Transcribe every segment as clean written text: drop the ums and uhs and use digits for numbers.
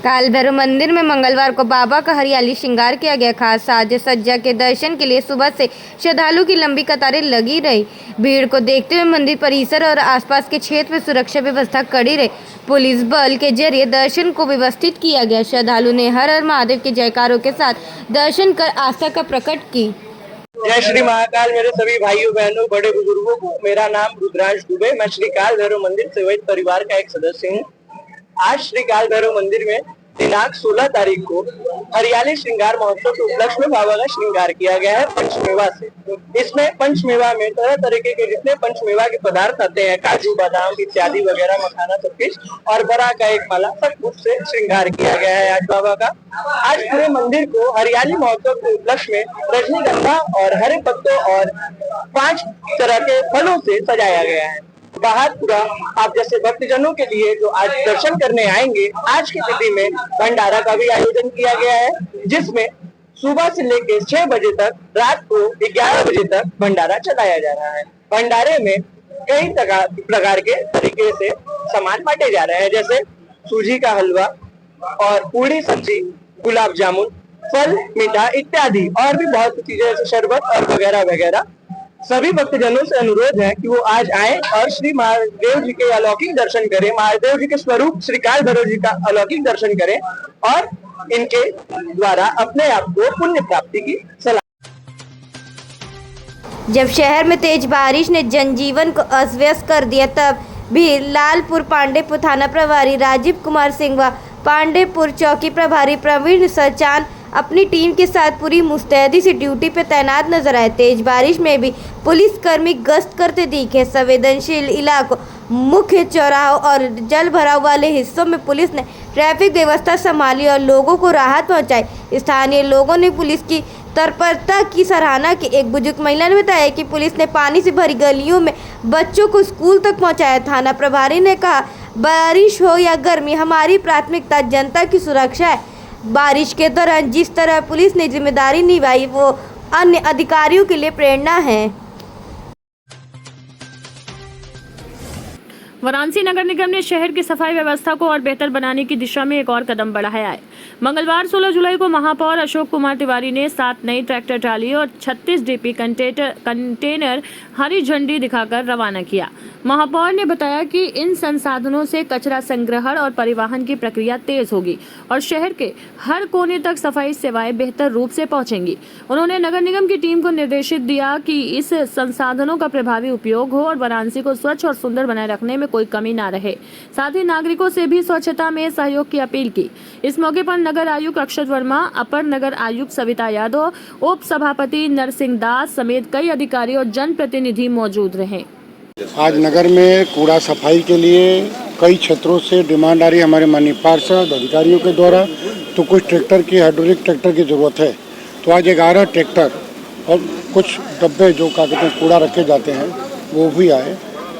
काल भैरव मंदिर में मंगलवार को बाबा का हरियाली श्रृंगार किया गया। खास साज सज्जा के दर्शन के लिए सुबह से श्रद्धालु की लंबी कतारें लगी रही। भीड़ को देखते हुए मंदिर परिसर और आसपास के क्षेत्र में सुरक्षा व्यवस्था कड़ी रही। पुलिस बल के जरिए दर्शन को व्यवस्थित किया गया। श्रद्धालु ने हर हर महादेव के जयकारों के साथ दर्शन कर आस्था का प्रकट की। जय श्री महाकाल। मेरे सभी भाइयों बहनों बड़े बुजुर्गों को मेरा नाम रुद्रांश दुबे। मैं श्री काल भैरव मंदिर सेवायत परिवार का एक सदस्य हूँ। आज श्री काल भैरव मंदिर में दिनांक 16 तारीख को हरियाली श्रृंगार महोत्सव के उपलक्ष्य में बाबा का श्रृंगार किया गया है पंचमेवा से। इसमें पंचमेवा में तरह तरीके के जितने पंचमेवा के पदार्थ आते हैं, काजू बादाम इत्यादि वगैरह, मखाना सब कुछ और बरा का एक माला, सब कुछ से श्रृंगार किया गया है आज बाबा का। आज पूरे मंदिर को हरियाली महोत्सव के उपलक्ष्य में रजनीगंधा और हरे पत्तों और 5 तरह के फलों से सजाया गया है। बाहर पूरा आप जैसे भक्तजनों के लिए जो आज दर्शन करने आएंगे, आज की तिथि में भंडारा का भी आयोजन किया गया है, जिसमें सुबह से लेकर 6 बजे तक, रात को 11 बजे तक भंडारा चलाया जा रहा है। भंडारे में कई प्रकार के तरीके से सामान बांटे जा रहे हैं, जैसे सूजी का हलवा और पूरी सब्जी, गुलाब जामुन, फल, मीठा इत्यादि और भी बहुत सी चीजें जैसे शरबत और वगैरह वगैरह। सभी भक्तजनों से अनुरोध है कि वो आज आए और श्री महादेव जी के अलौकिक दर्शन करें, महादेव जी के स्वरूप श्री काल भैरव जी का अलौकिक दर्शन करें और इनके द्वारा अपने आप को पुण्य प्राप्ति की सलाह। जब शहर में तेज बारिश ने जनजीवन को अस्त व्यस्त कर दिया, तब भी लालपुर पांडेपुर थाना प्रभारी राजीव कुमार सिंह व पांडेपुर चौकी प्रभारी प्रवीण सरचान अपनी टीम के साथ पूरी मुस्तैदी से ड्यूटी पर तैनात नजर आए। तेज बारिश में भी पुलिसकर्मी गश्त करते दिखे। संवेदनशील इलाकों, मुख्य चौराहों और जल भराव वाले हिस्सों में पुलिस ने ट्रैफिक व्यवस्था संभाली और लोगों को राहत पहुंचाई। स्थानीय लोगों ने पुलिस की तत्परता की सराहना की। एक बुजुर्ग महिला ने बताया कि पुलिस ने पानी से भरी गलियों में बच्चों को स्कूल तक पहुँचाया। थाना प्रभारी ने कहा, बारिश हो या गर्मी, हमारी प्राथमिकता जनता की सुरक्षा है। बारिश के दौरान जिस तरह पुलिस ने जिम्मेदारी निभाई, वो अन्य अधिकारियों के लिए प्रेरणा है। वाराणसी नगर निगम ने शहर की सफाई व्यवस्था को और बेहतर बनाने की दिशा में एक और कदम बढ़ाया है। मंगलवार 16 जुलाई को महापौर अशोक कुमार तिवारी ने 7 नई ट्रैक्टर ट्राली और 36 डीपी कंटेनर हरी झंडी दिखाकर रवाना किया। महापौर ने बताया कि इन संसाधनों से कचरा संग्रहण और परिवहन की प्रक्रिया तेज होगी और शहर के हर कोने तक सफाई सेवाएं बेहतर रूप से पहुंचेंगी। उन्होंने नगर निगम की टीम को निर्देशित दिया कि इस संसाधनों का प्रभावी उपयोग हो और वाराणसी को स्वच्छ और सुंदर बनाए रखने में कोई कमी न रहे। साथ ही नागरिकों से भी स्वच्छता में सहयोग की अपील की। इस मौके पर नगर आयुक्त अक्षत वर्मा, अपर नगर आयुक्त सविता यादव, उप सभापति नरसिंह दास समेत कई अधिकारी और जनप्रतिनिधि मौजूद रहे। आज नगर में कूड़ा सफाई के लिए कई क्षेत्रों से डिमांड आ रही है हमारे माननीय पार्षद अधिकारियों के द्वारा। तो कुछ ट्रैक्टर की, हाइड्रोलिक ट्रैक्टर की ज़रूरत है। तो आज 11 ट्रैक्टर और कुछ डब्बे जो क्या कहते हैं कूड़ा रखे जाते हैं वो भी आए।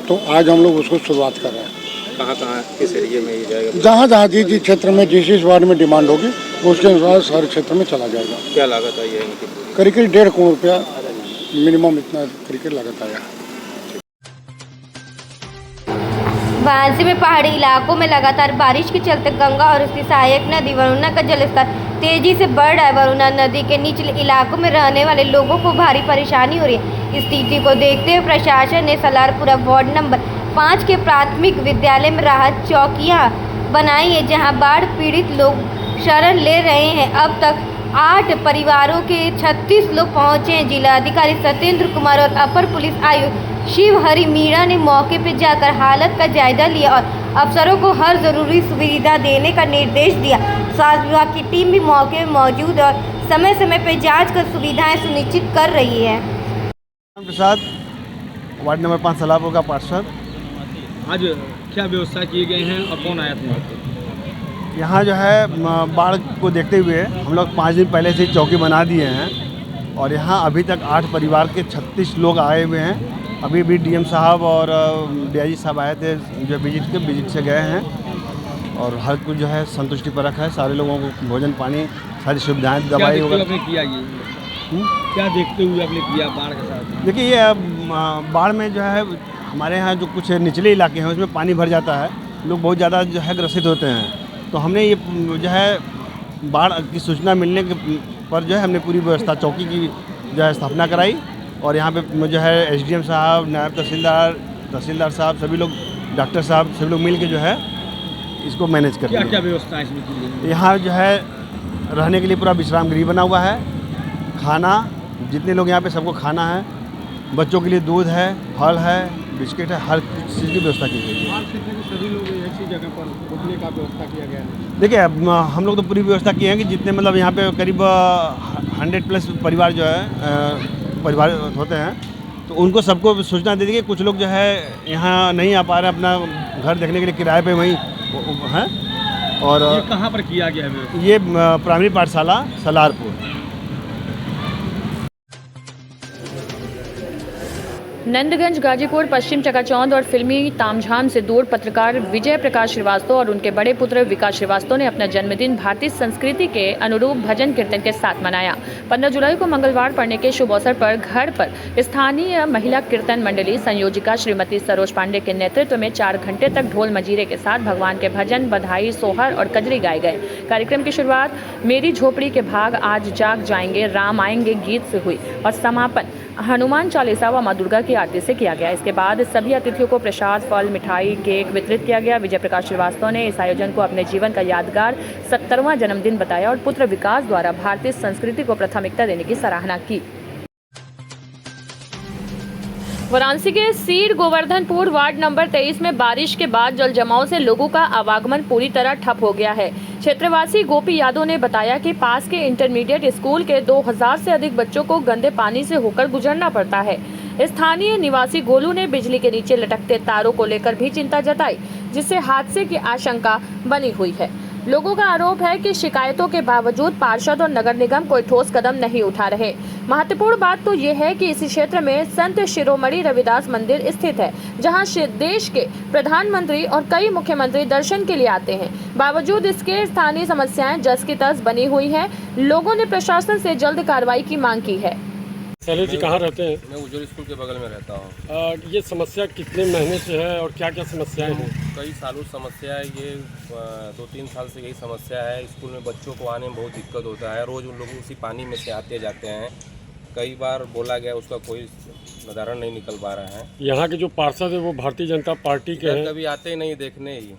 तो आज हम लोग उसको शुरुआत कर रहे हैं। कहाँ किस एरिया में जाएगा? जहाँ जिस क्षेत्र में जिस वार्ड में डिमांड होगी उसके अनुसार हर क्षेत्र में चला जाएगा। क्या लागत आई है इनकी? करीब 1.5 करोड़ रुपया मिनिमम इतना करीब लागत आया। वाराणसी में पहाड़ी इलाकों में लगातार बारिश के चलते गंगा और उसकी सहायक नदी वरुणा का जलस्तर तेजी से बढ़ रहा है। वरुणा नदी के निचले इलाकों में रहने वाले लोगों को भारी परेशानी हो रही है। इस स्थिति को देखते हुए प्रशासन ने सलारपुरा वार्ड नंबर 5 के प्राथमिक विद्यालय में राहत चौकियां बनाई है, जहां बाढ़ पीड़ित लोग शरण ले रहे हैं। अब तक 8 परिवारों के 36 लोग पहुंचे हैं। जिला अधिकारी सत्येंद्र कुमार और अपर पुलिस आयुक्त शिव हरि मीणा ने मौके पर जाकर हालत का जायजा लिया और अफसरों को हर जरूरी सुविधा देने का निर्देश दिया। स्वास्थ्य विभाग की टीम भी मौके में मौजूद है और समय समय पर जांच कर सुविधाएं सुनिश्चित कर रही है। प्रसाद, वार्ड नंबर 5 सलारपुर का पार्षद। आज क्या व्यवस्था किए गए हैं और कौन आया था? यहाँ जो है बाढ़ को देखते हुए हम लोग 5 दिन पहले से चौकी बना दिए हैं और यहाँ अभी तक 8 परिवार के 36 लोग आए हुए हैं। अभी भी डीएम साहब और डीआईजी साहब आए थे जो विजिट से गए हैं और हर कुछ जो है संतुष्टि परक है। सारे लोगों को भोजन पानी सारी सुविधाएं, दवाई वगैरह किया। क्या देखते हुए आपने किया बाढ़ के साथ? देखिए ये बाढ़ में जो है हमारे यहाँ जो कुछ निचले इलाके हैं उसमें पानी भर जाता है, लोग बहुत ज़्यादा जो है ग्रसित होते हैं। तो हमने ये जो है बाढ़ की सूचना मिलने के पर जो है हमने पूरी व्यवस्था चौकी की जो है स्थापना कराई और यहाँ पे जो है एसडीएम साहब, नायब तहसीलदार साहब, सभी लोग, डॉक्टर साहब, सभी लोग मिल के जो है इसको मैनेज कर क्या रहे क्या व्यवस्था है इसमें की गई है? यहाँ जो है रहने के लिए पूरा विश्राम गृह बना हुआ है, खाना जितने लोग यहाँ पे सबको खाना है, बच्चों के लिए दूध है, फल है, बिस्किट है, हर चीज़ की व्यवस्था की गई है। सभी लोग ऐसी जगह पर रुकने का व्यवस्था किया गया है। देखिए हम लोग तो पूरी व्यवस्था किए हैं कि जितने मतलब यहाँ पे करीब 100+ परिवार जो है परिवार होते हैं तो उनको सबको सूचना दे दी कि कुछ लोग जो है यहाँ नहीं आ पा रहे, अपना घर देखने के लिए किराए पे वहीं हैं। और ये कहाँ पर किया गया है? ये प्राइमरी पाठशाला सलारपुर। नंदगंज, गाजीपुर, पश्चिम चकाचौंध और फिल्मी तामझाम से दूर पत्रकार विजय प्रकाश श्रीवास्तव और उनके बड़े पुत्र विकास श्रीवास्तव ने अपना जन्मदिन भारतीय संस्कृति के अनुरूप भजन कीर्तन के साथ मनाया। 15 जुलाई को मंगलवार पड़ने के शुभ अवसर पर घर पर स्थानीय महिला कीर्तन मंडली संयोजिका श्रीमती सरोज पांडे के नेतृत्व में 4 घंटे तक ढोल मजीरे के साथ भगवान के भजन, बधाई, सोहर और कजरी गाए गए। कार्यक्रम की शुरुआत मेरी झोपड़ी के भाग आज जाग जाएंगे, राम आएंगे गीत से हुई और समापन हनुमान चालीसा व मां दुर्गा की आरती से किया गया। इसके बाद सभी अतिथियों को प्रसाद, फल, मिठाई, केक वितरित किया गया। विजय प्रकाश श्रीवास्तव ने इस आयोजन को अपने जीवन का यादगार 70वां जन्मदिन बताया और पुत्र विकास द्वारा भारतीय संस्कृति को प्राथमिकता देने की सराहना की। वाराणसी के सीर गोवर्धनपुर वार्ड नंबर 23 में बारिश के बाद जल जमाव से लोगों का आवागमन पूरी तरह ठप हो गया है। क्षेत्रवासी गोपी यादव ने बताया कि पास के इंटरमीडिएट स्कूल के 2000 से अधिक बच्चों को गंदे पानी से होकर गुजरना पड़ता है। स्थानीय निवासी गोलू ने बिजली के नीचे लटकते तारों को लेकर भी चिंता जताई, जिससे हादसे की आशंका बनी हुई है। लोगों का आरोप है कि शिकायतों के बावजूद पार्षद और नगर निगम कोई ठोस कदम नहीं उठा रहे। महत्वपूर्ण बात तो ये है कि इसी क्षेत्र में संत शिरोमणि रविदास मंदिर स्थित है, जहां देश के प्रधानमंत्री और कई मुख्यमंत्री दर्शन के लिए आते हैं। बावजूद इसके स्थानीय समस्याएं जस की तस बनी हुई हैं। लोगों ने प्रशासन से जल्द कार्रवाई की मांग की है। शैलेश जी कहाँ रहते हैं? मैं उज्जवल स्कूल के बगल में रहता हूँ। ये समस्या कितने महीने से है और क्या क्या समस्याएं हैं? कई सालों समस्या है ये, 2-3 साल से यही समस्या है। स्कूल में बच्चों को आने में बहुत दिक्कत होता है, रोज़ उन लोग उसी पानी में से आते जाते हैं। कई बार बोला गया, उसका कोई निर्धारण नहीं निकल पा रहा है। यहाँ के जो पार्षद है वो भारतीय जनता पार्टी के हैं। कभी आते ही नहीं देखने, ही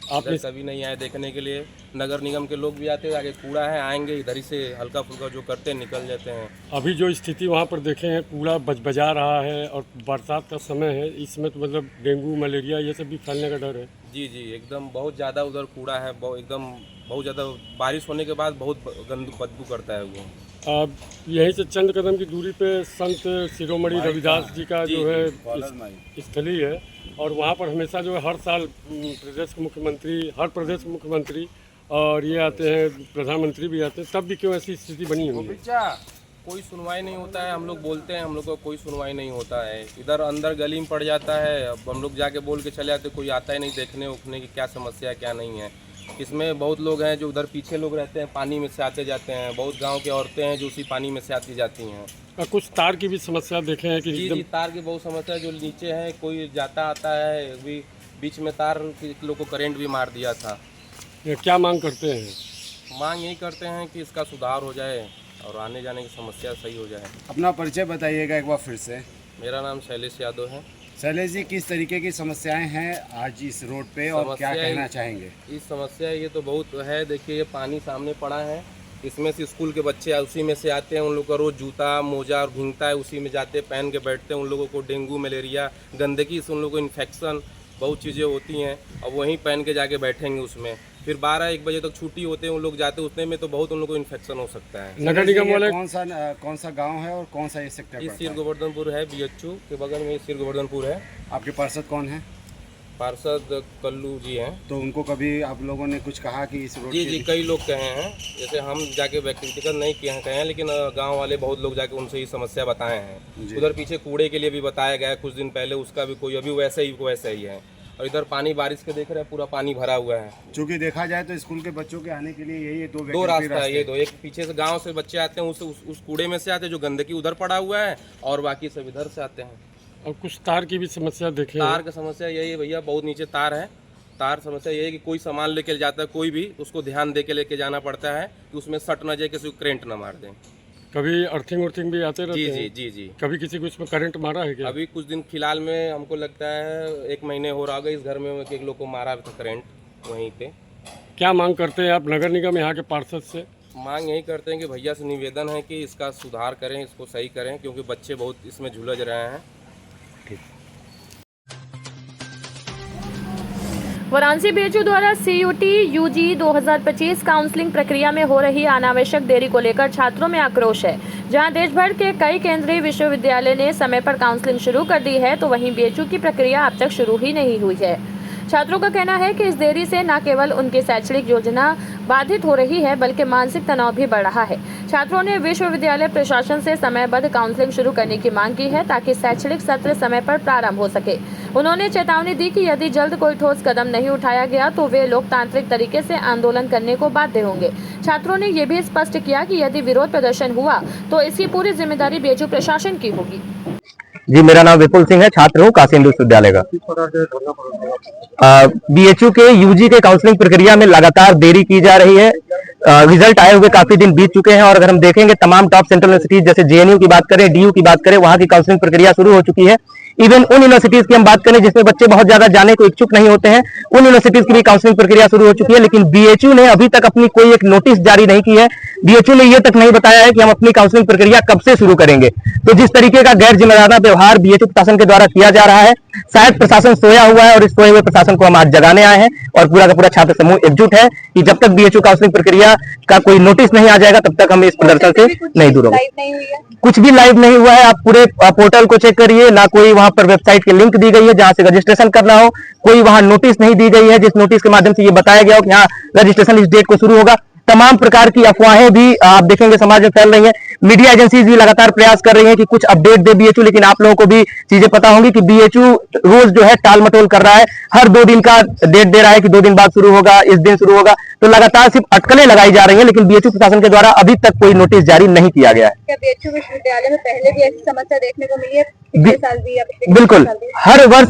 आप कभी नहीं आए देखने के लिए। नगर निगम के लोग भी आते हैं, आगे कूड़ा है, आएंगे इधर ही से हल्का फुल्का जो करते हैं निकल जाते हैं। अभी जो स्थिति वहाँ पर देखे हैं, कूड़ा बजा रहा है और बरसात का समय है, इसमें तो मतलब डेंगू, मलेरिया ये सब भी फैलने का डर है। जी जी, एकदम बहुत ज़्यादा उधर कूड़ा है, एकदम बहुत ज़्यादा। बारिश होने के बाद बहुत गंदू बदबू करता है वो। यहीं से चंद कदम की दूरी पे संत शिरोमणि रविदास जी का जो है स्थली है और वहाँ पर हमेशा जो है हर साल प्रदेश के मुख्यमंत्री और ये आते हैं, प्रधानमंत्री भी आते हैं, तब भी क्यों ऐसी स्थिति बनी हुई है? कोई सुनवाई नहीं होता है। हम लोग बोलते हैं, हम लोग को कोई सुनवाई नहीं होता है। इधर अंदर गली में पड़ जाता है, अब हम लोग जाके बोल के चले आते, कोई आता ही नहीं देखने उखने की क्या समस्या है क्या नहीं है। इसमें बहुत लोग हैं जो उधर पीछे लोग रहते हैं, पानी में से आते जाते हैं। बहुत गांव के औरतें हैं जो उसी पानी में से आती जाती हैं। कुछ तार की भी समस्या देखे हैं कि जी, तार की बहुत समस्या है। जो नीचे है, कोई जाता आता है, अभी बीच में तार लोग को करंट भी मार दिया था। क्या मांग करते हैं? मांग यही करते हैं कि इसका सुधार हो जाए और आने जाने की समस्या सही हो जाए। अपना परिचय बताइएगा एक बार फिर से। मेरा नाम शैलेश यादव है। शैलेश जी, किस तरीके की समस्याएं हैं आज इस रोड पे और क्या कहना चाहेंगे? इस समस्या ये तो बहुत है। देखिए, ये पानी सामने पड़ा है, इसमें से स्कूल के बच्चे उसी में से आते हैं। उन लोग का रोज़ जूता मोजा और भींगता है, उसी में जाते पहन के बैठते हैं। उन लोगों को डेंगू, मलेरिया, गंदगी से उन लोगों को इन्फेक्शन बहुत चीज़ें होती हैं। अब वहीं पहन के जाके बैठेंगे उसमें, फिर 12-1 बजे तक छुट्टी होते हैं उन लोग जाते, उतने में तो बहुत उन लोगों को इन्फेक्शन हो सकता है। नगर निगम वाले कौन सा गांव है और कौन सा ये सेक्टर? इस सीर गोवर्धनपुर है, BHU के बगल में सीर गोवर्धनपुर है। आपके पार्षद कौन है? पार्षद कल्लू जी हैं। तो उनको कभी आप लोगों ने कुछ कहा कि इस रोड? जी, कई लोग कहे हैं, जैसे हम जाके व्यक्तिगत नहीं कहे हैं, लेकिन गांव वाले बहुत लोग जाके उनसे ये समस्या बताए हैं। उधर पीछे कूड़े के लिए भी बताया गया है कुछ दिन पहले, उसका भी कोई अभी वैसे ही है। और इधर पानी बारिश के देख रहे हैं, पूरा पानी भरा हुआ है। चूँकि देखा जाए तो स्कूल के बच्चों के आने के लिए यही दो रास्ता है। ये दो, एक पीछे से गांव से बच्चे आते हैं, उस कूड़े में से आते हैं जो गंदगी उधर पड़ा हुआ है, और बाकी सब इधर से आते हैं। और कुछ तार की भी समस्या देखे? तार की समस्या यही है भैया, बहुत नीचे तार है, तार समस्या ये है कि कोई सामान लेके जाता है कोई भी, उसको ध्यान दे के लेके जाना पड़ता है कि उसमें सट ना जाए, किसी को करेंट ना मार दें। कभी अर्थिंग उर्थिंग भी आते रहते जी हैं? जी जी जी। कभी किसी को इसमें करंट मारा है क्या? अभी कुछ दिन फिलहाल में हमको लगता है 1 महीने हो रहा होगा, इस घर में एक लोग को मारा था करंट वहीं पे। क्या मांग करते हैं आप नगर निगम यहाँ के पार्षद से? मांग यही करते हैं कि भैया से निवेदन है कि इसका सुधार करें, इसको सही करें, क्योंकि बच्चे बहुत इसमें झुलझ रहे हैं। वाराणसी बीएचयू द्वारा CUT UG 2025 काउंसलिंग प्रक्रिया में हो रही अनावश्यक देरी को लेकर छात्रों में आक्रोश है। जहां देश भर के कई केंद्रीय विश्वविद्यालय ने समय पर काउंसलिंग शुरू कर दी है, तो वहीं बीएचयू की प्रक्रिया अब तक शुरू ही नहीं हुई है। छात्रों का कहना है कि इस देरी से न केवल उनकी शैक्षणिक योजना बाधित हो रही है, बल्कि मानसिक तनाव भी बढ़ा है। छात्रों ने विश्वविद्यालय प्रशासन से समयबद्ध काउंसलिंग शुरू करने की मांग की है, ताकि शैक्षणिक सत्र समय पर प्रारंभ हो सके। उन्होंने चेतावनी दी कि यदि जल्द कोई ठोस कदम नहीं उठाया गया तो वे लोकतांत्रिक तरीके से आंदोलन करने को बाध्य होंगे। छात्रों ने ये भी स्पष्ट किया कि यदि विरोध प्रदर्शन हुआ तो इसकी पूरी जिम्मेदारी बीएचयू प्रशासन की होगी। जी, मेरा नाम विपुल सिंह है, छात्र हूँ काशी हिंदू विश्वविद्यालय का। बीएचयू के यूजी के काउंसलिंग प्रक्रिया में लगातार देरी की जा रही है। रिजल्ट आए हुए काफी दिन बीत चुके हैं और अगर हम देखेंगे तमाम टॉप सेंट्रल यूनिवर्सिटीज जैसे जेएनयू की बात करें, डीयू की बात करें, वहां की काउंसलिंग प्रक्रिया शुरू हो चुकी है। इवन उन यूनिवर्सिटीज की हम बात करें जिसमें बच्चे बहुत ज्यादा जाने को इच्छुक नहीं होते हैं, उन यूनिवर्सिटीज की भी काउंसलिंग प्रक्रिया शुरू हो चुकी है, लेकिन बीएचयू ने अभी तक अपनी कोई एक नोटिस जारी नहीं की है। बीएचयू ने यह तक नहीं बताया है कि हम अपनी काउंसलिंग प्रक्रिया कब से शुरू करेंगे। तो जिस तरीके का गैर जिम्मेदाराना व्यवहार बीएचयू प्रशासन के द्वारा किया जा रहा है, शायद प्रशासन सोया हुआ है और इस सोए हुए प्रशासन को हम आज जगाने आए हैं और पूरा का पूरा छात्र समूह एकजुट है कि जब तक बीएचयू काउंसलिंग प्रक्रिया का कोई नोटिस नहीं आ जाएगा तब तक हम इस प्रदर्शन से नहीं दूर होंगे। कुछ भी लाइव नहीं हुआ है। आप पूरे पोर्टल को चेक करिए, ना कोई वहां पर वेबसाइट की लिंक दी गई है जहां से रजिस्ट्रेशन करना हो, कोई वहां नोटिस नहीं दी गई है जिस नोटिस के माध्यम से ये बताया गया हो कि हाँ रजिस्ट्रेशन इस डेट को शुरू होगा। तमाम प्रकार की अफवाहें भी आप देखेंगे समाज में फैल रही हैं। मीडिया एजेंसीज भी लगातार प्रयास कर रही हैं कि कुछ अपडेट दे बीएचयू, लेकिन आप लोगों को भी चीजें पता होंगी कि बीएचयू रोज जो है टाल मटोल कर रहा है। हर 2 दिन का डेट दे रहा है कि 2 दिन बाद शुरू होगा, इस दिन शुरू होगा। तो लगातार सिर्फ अटकलें लगाई जा रही हैं, लेकिन बीएचयू प्रशासन के द्वारा अभी तक कोई नोटिस जारी नहीं किया गया है। क्या बीएचयू विश्वविद्यालय में पहले भी ऐसी समस्या देखने को मिली है? साल भी बिल्कुल, हर वर्ष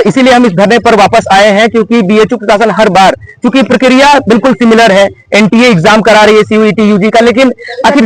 इसीलिए हम इस धरने पर वापस आए हैं क्योंकि बीएचयू प्रशासन हर बार, क्योंकि प्रक्रिया बिल्कुल सिमिलर है, एनटीए एग्जाम करा रही है CUET यूजी का, लेकिन आखिर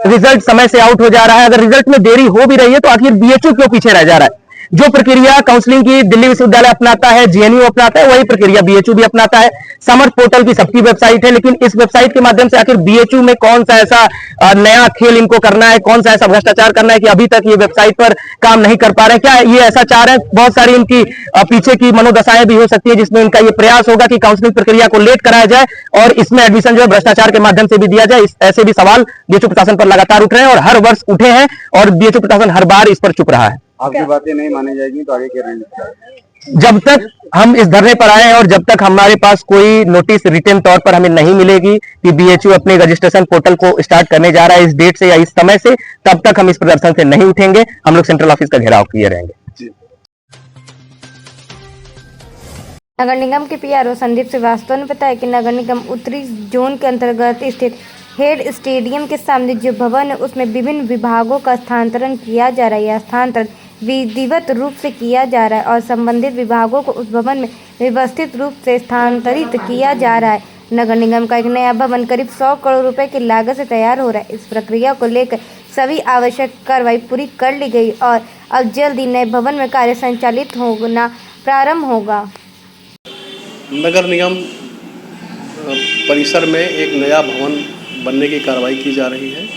रिजल्ट समय से आउट हो जा रहा है। अगर रिजल्ट में देरी हो भी रही है तो आखिर बीएचयू क्यों पीछे रह जा रहा है? जो प्रक्रिया काउंसलिंग की दिल्ली विश्वविद्यालय अपनाता है, जेएनयू अपनाता है, वही प्रक्रिया बीएचयू भी अपनाता है। समर्थ पोर्टल की सबकी वेबसाइट है, लेकिन इस वेबसाइट के माध्यम से आखिर बीएचयू में कौन सा ऐसा नया खेल इनको करना है, कौन सा ऐसा भ्रष्टाचार करना है कि अभी तक ये वेबसाइट पर काम नहीं कर पा रहे हैं? क्या ये ऐसा चाह रहे हैं? बहुत सारी इनकी पीछे की मनोदशाएं भी हो सकती है जिसमें इनका ये प्रयास होगा कि काउंसलिंग प्रक्रिया को लेट कराया जाए और इसमें एडमिशन जो है भ्रष्टाचार के माध्यम से भी दिया जाए। ऐसे भी सवाल बीएचयू प्रशासन पर लगातार उठ रहे हैं और हर वर्ष उठे हैं और बीएचयू प्रशासन हर बार इस पर चुप रहा है। आपकी बातें नहीं मानी जाएगी तो आगे क्या रहेंगे? जब तक हम इस धरने पर आए हैं और जब तक हमारे पास कोई नोटिस रिटन तौर पर हमें नहीं मिलेगी कि बीएचयू अपने रजिस्ट्रेशन पोर्टल को स्टार्ट करने जा रहा है इस डेट से या इस समय से, तब तक हम इस प्रदर्शन से नहीं उठेंगे। हम लोग सेंट्रल ऑफिस का घेराव किए रहेंगे। नगर निगम के पीआरओ संदीप श्रीवास्तव ने बताया कि नगर निगम उत्तरी जोन के अंतर्गत स्थित हेड स्टेडियम के सामने जो भवन है उसमें विभिन्न विभागों का स्थानांतरण किया जा रहा है। यह स्थानांतरण विधिवत रूप से किया जा रहा है और संबंधित विभागों को उस भवन में व्यवस्थित रूप से स्थानांतरित किया जा रहा है। नगर निगम का एक नया भवन करीब 100 करोड़ रुपए की लागत से तैयार हो रहा है। इस प्रक्रिया को लेकर सभी आवश्यक कार्रवाई पूरी कर ली गई और अब जल्द ही नए भवन में कार्य संचालित होना प्रारंभ होगा। नगर निगम परिसर में एक नया भवन बनने की कार्रवाई की जा रही है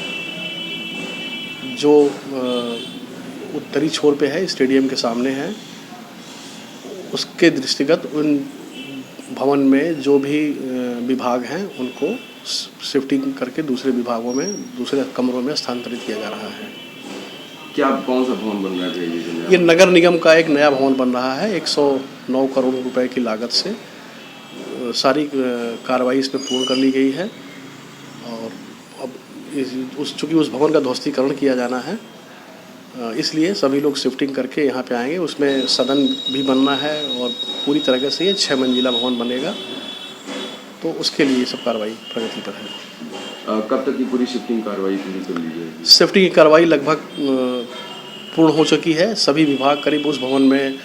जो उत्तरी छोर पे है, स्टेडियम के सामने है। उसके दृष्टिगत उन भवन में जो भी विभाग हैं उनको शिफ्टिंग करके दूसरे विभागों में, दूसरे कमरों में स्थानांतरित किया जा रहा है। क्या कौन सा भवन बन रहा है? ये नगर निगम का एक नया भवन बन रहा है 109 करोड़ रुपए की लागत से। सारी कार्रवाई इसमें पूर्ण कर ली गई है और अब चूँकि उस भवन का ध्वस्तीकरण किया जाना है इसलिए सभी लोग शिफ्टिंग करके यहाँ पे आएंगे। उसमें सदन भी बनना है और पूरी तरह से ये 6 मंजिला भवन बनेगा, तो उसके लिए सब कार्रवाई प्रगति पर है। कब तक की पूरी शिफ्टिंग कार्रवाई पूरी कर ली जाएगी? शिफ्टिंग की कार्रवाई लगभग पूर्ण हो चुकी है। सभी विभाग करीब उस भवन में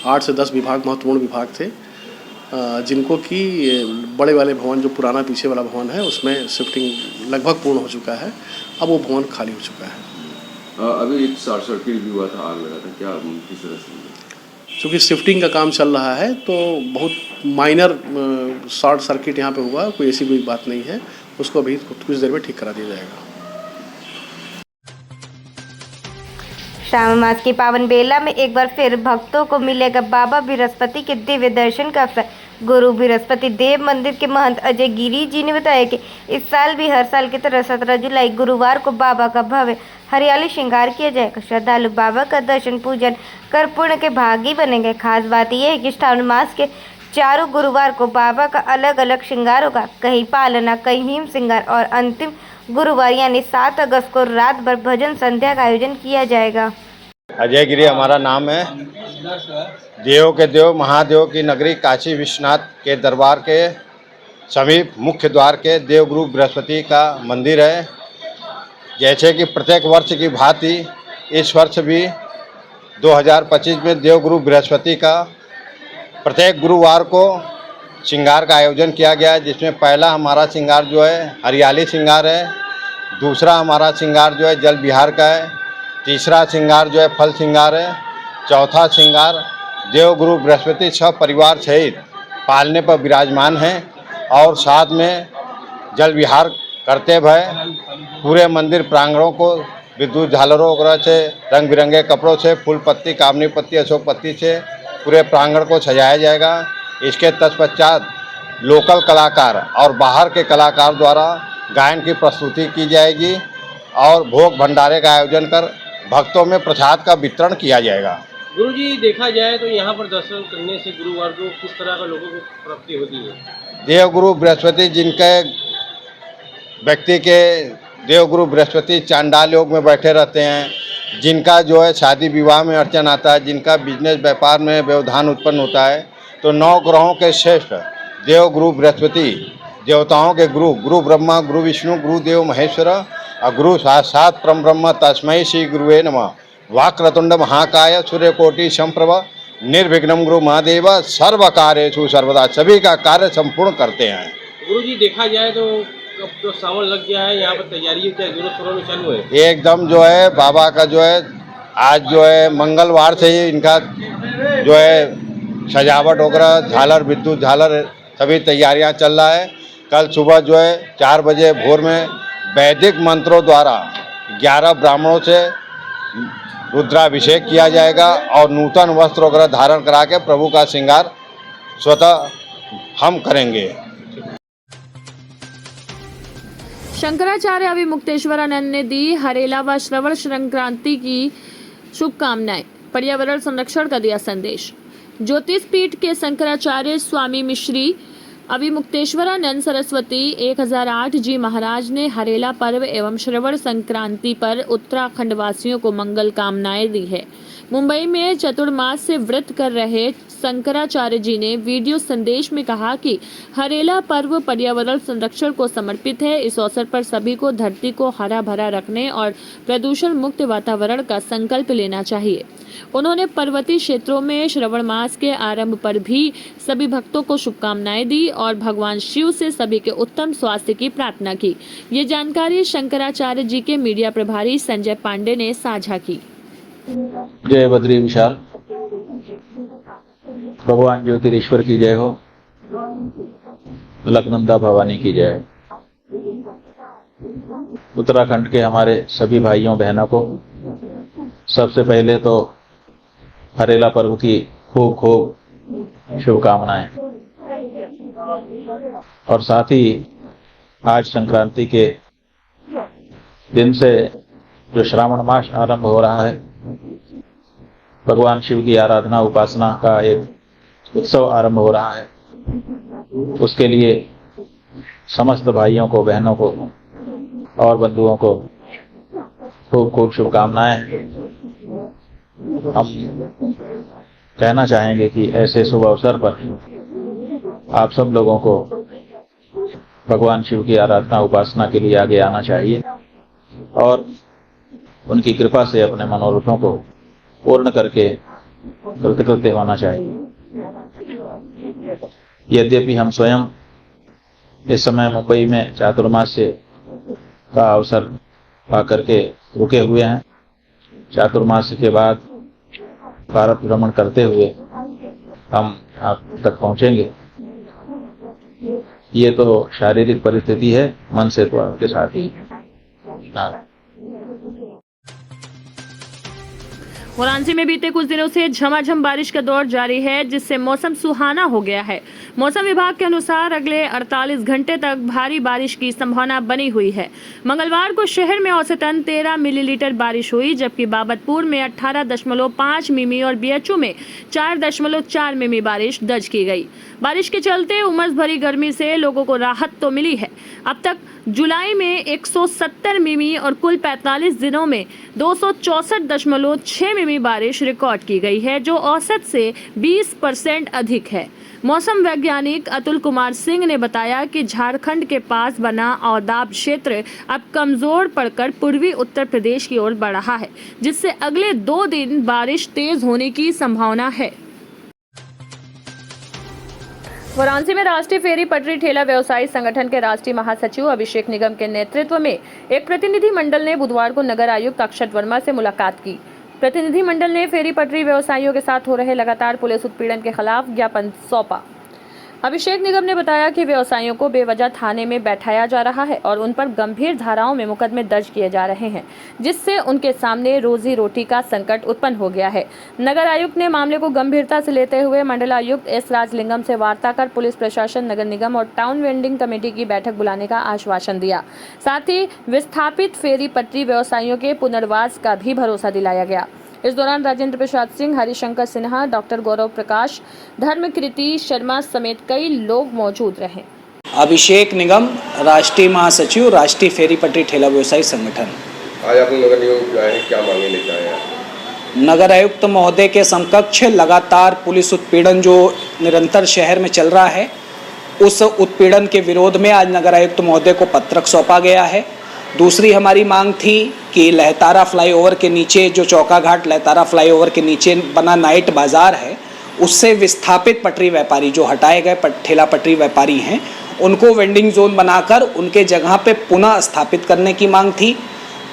8 से 10 विभाग महत्वपूर्ण विभाग थे जिनको कि बड़े वाले भवन जो पुराना पीछे वाला भवन है उसमें शिफ्टिंग लगभग पूर्ण हो चुका है। अब वो भवन खाली हो चुका है। अभी एक शॉर्ट सर्किट भी हुआ था, आग लगा था, क्या किस तरह से? चूँकि शिफ्टिंग का काम चल रहा है तो बहुत माइनर शॉर्ट सर्किट यहाँ पे हुआ, कोई ऐसी कोई बात नहीं है, उसको अभी कुछ देर में ठीक करा दिया जाएगा। श्रावण मास की पावन बेला में एक बार फिर भक्तों को मिलेगा बाबा बृहस्पति के दिव्य दर्शन का अवसर। गुरु बृहस्पति देव मंदिर के महंत अजय गिरी जी ने बताया कि इस साल भी हर साल की तरह 17 जुलाई गुरुवार को बाबा का भव्य हरियाली श्रृंगार किया जाएगा। श्रद्धालु बाबा का दर्शन पूजन कर पुण्य के भागी बनेंगे। खास बात यह है कि श्रावण मास के चारों गुरुवार को बाबा का अलग अलग श्रृंगार होगा, कहीं पालना, कहीं हिम श्रृंगार और अंतिम गुरुवार यानी 7 अगस्त को रात भर भजन संध्या का आयोजन किया जाएगा। अजय गिरी हमारा नाम है। देव के देव महादेव की नगरी काशी विश्वनाथ के दरबार के समीप मुख्य द्वार के देवगुरु बृहस्पति का मंदिर है। जैसे कि प्रत्येक वर्ष की भांति इस वर्ष भी 2025 में देवगुरु बृहस्पति का प्रत्येक गुरुवार को श्रृंगार का आयोजन किया गया है, जिसमें पहला हमारा श्रृंगार जो है हरियाली श्रृंगार है, दूसरा हमारा श्रृंगार जो है जल विहार का है, तीसरा श्रृंगार जो है फल श्रृंगार है, चौथा श्रृंगार देवगुरु बृहस्पति सब परिवार सहित पालने पर विराजमान हैं और साथ में जल विहार करते भय पूरे मंदिर प्रांगणों को विद्युत झालरों वगैरह से, रंग बिरंगे कपड़ों से, फूल पत्ती, कामनी पत्ती, अशोक पत्ती से पूरे प्रांगण को सजाया जाएगा। इसके तत्पश्चात लोकल कलाकार और बाहर के कलाकार द्वारा गायन की प्रस्तुति की जाएगी और भोग भंडारे का आयोजन कर भक्तों में प्रसाद का वितरण किया जाएगा। गुरुजी, देखा जाए तो यहाँ पर दर्शन करने से गुरुवार को किस तरह का लोगों को प्राप्ति होती है? देवगुरु बृहस्पति जिनके व्यक्ति के देवगुरु बृहस्पति चांडाल योग में बैठे रहते हैं, जिनका जो है शादी विवाह में अड़चन आता है, जिनका बिजनेस व्यापार में व्यवधान उत्पन्न होता है, तो 9 ग्रहों के श्रेष्ठ देवगुरु बृहस्पति देवताओं के गुरु, गुरु ब्रह्मा, गुरु विष्णु, गुरु देव महेश्वर और गुरु साक्षात परम ब्रह्म तस्मै श्री गुरुवे नमः। वाक्रतुंड महाकाय सूर्यकोटि संप्रभ निर्विघ्नं गुरु महादेव सर्व कार्येषु सर्वदा, सभी का कार्य संपूर्ण करते हैं। गुरुजी, देखा जाए तो अब तो सावन लग गया है, यहाँ पर तैयारियां क्या जोरों शोरों में चालू है? एकदम जो है बाबा का जो है आज जो है मंगलवार से ही इनका जो है सजावट वगैरह, झालर, विद्युत झालर सभी तैयारियां चल रहा है। कल सुबह जो है 4 बजे भोर में वैदिक मंत्रों द्वारा 11 ब्राह्मणों से रुद्राभिषेक किया जाएगा और नूतन वस्त्र वगैरह धारण करा के प्रभु का श्रृंगार स्वतः हम करेंगे। शंकराचार्य अविमुक्तेश्वरानंद ने दी हरेला व श्रवण संक्रांति की शुभकामनाएं, पर्यावरण संरक्षण का दिया संदेश। ज्योतिष पीठ के शंकराचार्य स्वामी मिश्री अविमुक्तेश्वरानंद सरस्वती 1008 जी महाराज ने हरेला पर्व एवं श्रवण संक्रांति पर उत्तराखंड वासियों को मंगल कामनाएं दी है। मुंबई में चतुर्मास से व्रत कर रहे शंकराचार्य जी ने वीडियो संदेश में कहा कि हरेला पर्व पर्यावरण संरक्षण को समर्पित है। इस अवसर पर सभी को धरती को हरा भरा रखने और प्रदूषण मुक्त वातावरण का संकल्प लेना चाहिए। उन्होंने पर्वतीय क्षेत्रों में श्रावण मास के आरंभ पर भी सभी भक्तों को शुभकामनाएं दी और भगवान शिव से सभी के उत्तम स्वास्थ्य की प्रार्थना की। ये जानकारी शंकराचार्य जी के मीडिया प्रभारी संजय पांडे ने साझा की। जय बद्री विशाल, भगवान ज्योतिरेश्वर की जय हो, लखनंदा भवानी की जय। उत्तराखंड के हमारे सभी भाइयों बहनों को सबसे पहले तो हरेला पर्व की खूब खूब शुभकामनाएं और साथ ही आज संक्रांति के दिन से जो श्रावण मास आरंभ हो रहा है, भगवान शिव की आराधना उपासना का एक उत्सव आरंभ हो रहा है, उसके लिए समस्त भाइयों को, बहनों को और बंधुओं को खूब खूब शुभकामनाएं। हम कहना चाहेंगे कि ऐसे शुभ अवसर पर आप सब लोगों को भगवान शिव की आराधना उपासना के लिए आगे आना चाहिए और उनकी कृपा से अपने मनोरथों को पूर्ण करके कृतकृत्य होना चाहिए। यद्यपि हम स्वयं इस समय मुंबई में चातुर्मास्य का अवसर पा करके रुके हुए हैं। चातुर्मास्य के बाद भारत भ्रमण करते हुए हम आप तक पहुंचेंगे। ये तो शारीरिक परिस्थिति है, मन से तो आपके साथ ही। वाराणसी में बीते कुछ दिनों से झमाझम बारिश का दौर जारी है, जिससे मौसम सुहाना हो गया है। मौसम विभाग के अनुसार अगले 48 घंटे तक भारी बारिश की संभावना बनी हुई है। मंगलवार को शहर में औसतन 13 मिलीलीटर बारिश हुई, जबकि बाबतपुर में 18.5 मिमी और बीएचयू में 4.4 मिमी बारिश दर्ज की गई। बारिश के चलते उमस भरी गर्मी से लोगों को राहत तो मिली है। अब तक जुलाई में 170 मिमी और कुल 45 दिनों में 264.6 मिमी बारिश रिकॉर्ड की गई है, जो औसत से 20% अधिक है। मौसम वैज्ञानिक अतुल कुमार सिंह ने बताया कि झारखंड के पास बना औदाब क्षेत्र अब कमजोर पड़कर पूर्वी उत्तर प्रदेश की ओर बढ़ रहा है, जिससे अगले 2 दिन बारिश तेज होने की संभावना है। वाराणसी में राष्ट्रीय फेरी पटरी ठेला व्यवसायी संगठन के राष्ट्रीय महासचिव अभिषेक निगम के नेतृत्व में एक प्रतिनिधि मंडल ने बुधवार को नगर आयुक्त अक्षत वर्मा से मुलाकात की। प्रतिनिधि मंडल ने फेरी पटरी व्यवसायियों के साथ हो रहे लगातार पुलिस उत्पीड़न के खिलाफ ज्ञापन सौंपा। अभिषेक निगम ने बताया कि व्यवसायियों को बेवजह थाने में बैठाया जा रहा है और उन पर गंभीर धाराओं में मुकदमे दर्ज किए जा रहे हैं, जिससे उनके सामने रोजी रोटी का संकट उत्पन्न हो गया है। नगर आयुक्त ने मामले को गंभीरता से लेते हुए मंडलायुक्त एस राजलिंगम से वार्ता कर पुलिस प्रशासन, नगर निगम और टाउन वेंडिंग कमेटी की बैठक बुलाने का आश्वासन दिया। साथ ही विस्थापित फेरी पटरी व्यवसायियों के पुनर्वास का भी भरोसा दिलाया गया। इस दौरान राजेंद्र प्रसाद सिंह, हरिशंकर सिन्हा, डॉक्टर गौरव प्रकाश, धर्मकृति शर्मा समेत कई लोग मौजूद रहे। अभिषेक निगम, राष्ट्रीय महासचिव, राष्ट्रीय फेरी पटरी ठेला व्यवसायी संगठन। आज आपने नगर निगम बुलाए हैं, क्या मांगे लेके आए हैं? नगर आयुक्त महोदय के समकक्ष लगातार पुलिस उत्पीड़न जो निरंतर शहर में चल रहा है, उस उत्पीड़न के विरोध में आज नगर आयुक्त महोदय को पत्रक सौंपा गया है। दूसरी हमारी मांग थी कि लहतारा फ्लाईओवर के नीचे जो चौका घाट लहतारा फ्लाईओवर के नीचे बना नाइट बाजार है, उससे विस्थापित पटरी व्यापारी जो हटाए गए ठेला पटरी व्यापारी हैं, उनको वेंडिंग जोन बनाकर उनके जगह पे पुनः स्थापित करने की मांग थी।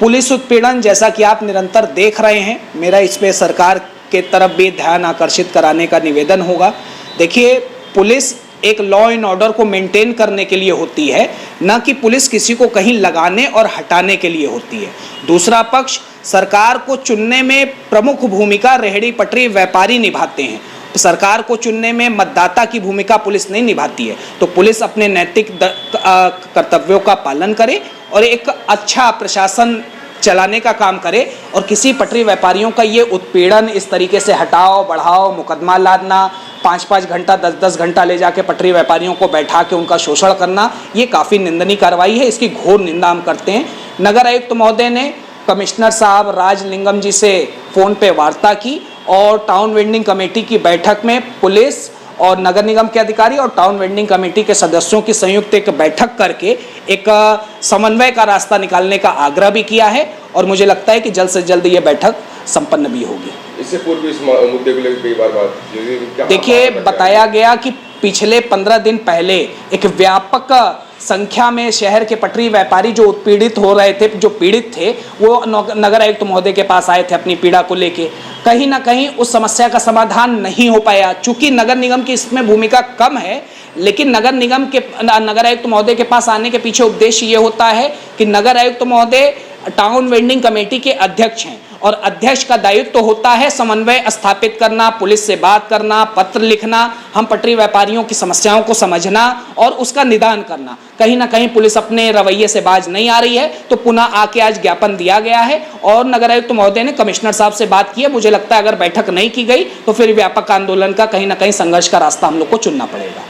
पुलिस उत्पीड़न जैसा कि आप निरंतर देख रहे हैं, मेरा इस पे सरकार के तरफ भी ध्यान आकर्षित कराने का निवेदन होगा। देखिए, पुलिस एक लॉ एंड ऑर्डर को मेंटेन करने के लिए होती है, न कि पुलिस किसी को कहीं लगाने और हटाने के लिए होती है। दूसरा पक्ष, सरकार को चुनने में प्रमुख भूमिका रेहड़ी पटरी व्यापारी निभाते हैं। सरकार को चुनने में मतदाता की भूमिका पुलिस नहीं निभाती है। तो पुलिस अपने नैतिक कर्तव्यों का पालन करे और एक अच्छा प्रशासन चलाने का काम करे, और किसी पटरी व्यापारियों का ये उत्पीड़न इस तरीके से हटाओ बढ़ाओ, मुकदमा लादना, 5-5 घंटा 10-10 घंटा ले जाके पटरी व्यापारियों को बैठा के उनका शोषण करना, ये काफ़ी निंदनीय कार्रवाई है। इसकी घोर निंदा हम करते हैं। नगर आयुक्त महोदय ने कमिश्नर साहब राजलिंगम जी से फ़ोन पे वार्ता की और टाउन वेंडिंग कमेटी की बैठक में पुलिस और नगर निगम के अधिकारी और टाउन वेंडिंग कमेटी के सदस्यों की संयुक्त एक बैठक करके एक समन्वय का रास्ता निकालने का आग्रह भी किया है, और मुझे लगता है कि जल्द से जल्द ये बैठक संपन्न भी होगी। इससे पूर्व इस मुद्दे को लेकर कई बार बात देखिए, बताया गया कि पिछले 15 दिन पहले एक व्यापक संख्या में शहर के पटरी व्यापारी जो उत्पीड़ित हो रहे थे, जो पीड़ित थे, वो नगर आयुक्त महोदय के पास आए थे अपनी पीड़ा को लेके। कहीं ना कहीं उस समस्या का समाधान नहीं हो पाया। चूंकि नगर निगम की इसमें भूमिका कम है, लेकिन नगर आयुक्त महोदय के पास आने के पीछे उद्देश्य ये होता है कि नगर आयुक्त महोदय टाउन वेंडिंग कमेटी के अध्यक्ष हैं, और अध्यक्ष का दायित्व तो होता है समन्वय स्थापित करना, पुलिस से बात करना, पत्र लिखना, हम पटरी व्यापारियों की समस्याओं को समझना और उसका निदान करना। कहीं ना कहीं पुलिस अपने रवैये से बाज नहीं आ रही है, तो पुनः आके आज ज्ञापन दिया गया है और नगर आयुक्त महोदय ने कमिश्नर साहब से बात की है। मुझे लगता है अगर बैठक नहीं की गई तो फिर व्यापक आंदोलन का कहीं ना कहीं संघर्ष का रास्ता हम लोग को चुनना पड़ेगा।